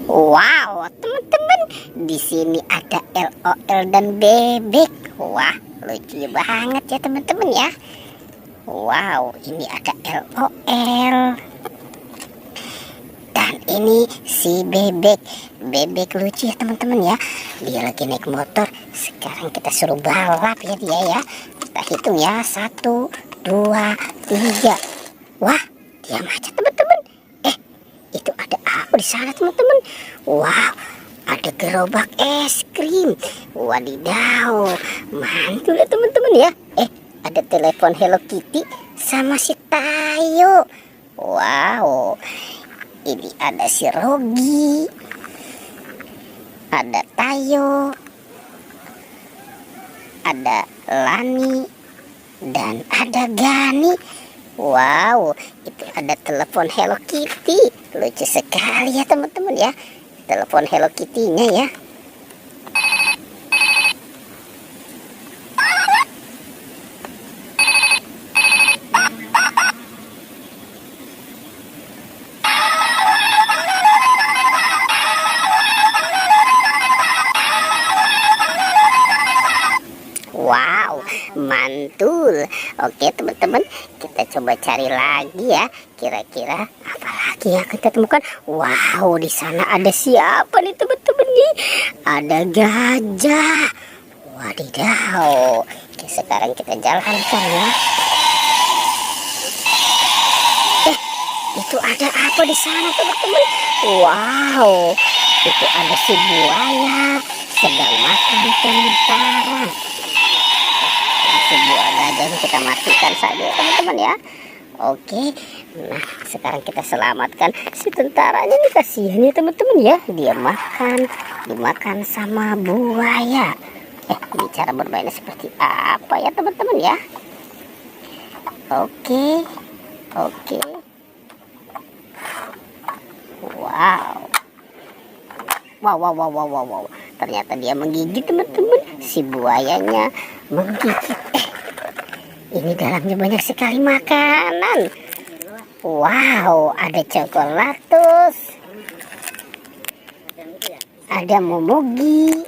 Wow, teman-teman, di sini ada LOL dan bebek. Wah, lucu banget ya teman-teman ya. Wow, ini ada LOL. Dan ini si bebek. Bebek lucu ya teman-teman ya. Dia lagi naik motor. Sekarang kita suruh balap ya dia ya. Kita hitung ya. 1, 2, 3. Wah, diam aja teman-teman. Itu ada apa di sana teman-teman? Wow, ada gerobak es krim. Wadidaw, mantul ya teman-teman ya. Ada telepon Hello Kitty sama si Tayo. Wow, ini ada si Rogi, ada Tayo, ada Lani, dan ada Gani. Wow, itu ada telepon Hello Kitty. Lucu sekali ya teman-teman ya. Telepon Hello Kitty-nya ya. Wow, mantul. Oke teman-teman, kita coba cari lagi ya. Kira-kira apa lagi yang kita temukan? Wow, di sana ada siapa nih teman-teman nih? Ada gajah. Wadidaw. Oke, sekarang kita jalankan ya. Itu ada apa di sana teman-teman? Wow, itu ada si buaya sedang makan kentang. Sebuah gajah yang kita matikan saja teman-teman ya. Oke, nah sekarang kita selamatkan si tentaranya nih, kasihan ya teman-teman ya. Dia dimakan sama buaya. Ini cara bermainnya seperti apa ya teman-teman ya. Oke. Wow. Ternyata dia menggigit teman-teman. Si buayanya menggigit. Ini dalamnya banyak sekali makanan. Wow, ada coklatus, ada momogi.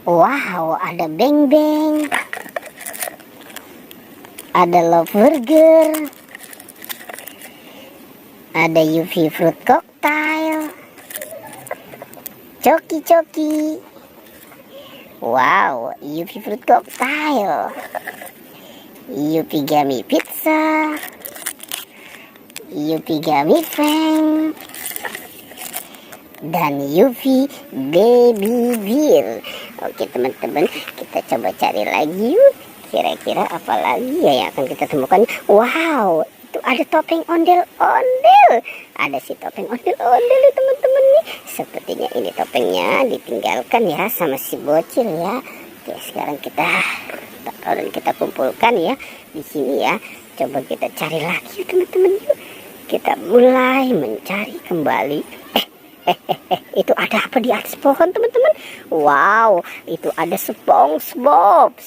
Wow, ada beng-beng, ada love burger, ada UV fruit cocktail, coki. Wow, UV fruit cocktail, UV gummy pizza, UV gummy fang, dan UV baby beer. Oke teman-teman, kita coba cari lagi yuk. Kira-kira apa lagi ya yang akan kita temukan? Wow, itu ada topeng ondel-ondel. Ada si topeng ondel-ondel ya teman-teman nih. Sepertinya ini topengnya ditinggalkan ya sama si bocil ya. Oke, sekarang kita taruh dan kita kumpulkan ya di sini ya. Coba kita cari lagi teman-teman yuk. Kita mulai mencari kembali. Itu ada apa di atas pohon teman-teman? Wow, itu ada SpongeBob.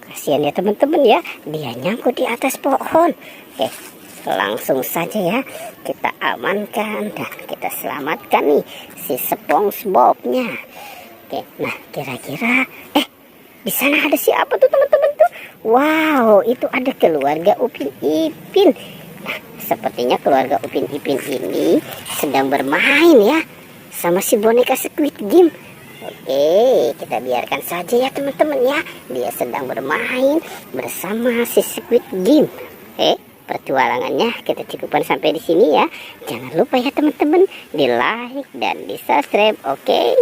Kasihan ya teman-teman ya, dia nyangkut di atas pohon. Oke, langsung saja ya kita amankan dan kita selamatkan nih si SpongeBob-nya. Oke, nah kira-kira di sana ada siapa tuh teman-teman tuh? Wow, itu ada keluarga Upin Ipin. Nah, sepertinya keluarga Upin Ipin ini sedang bermain ya sama si boneka Squid Game. Oke, kita biarkan saja ya teman-teman ya. Dia sedang bermain bersama si Squid Game. Pertualangannya kita cukupkan sampai di sini ya. Jangan lupa ya teman-teman, di like dan di subscribe. Oke.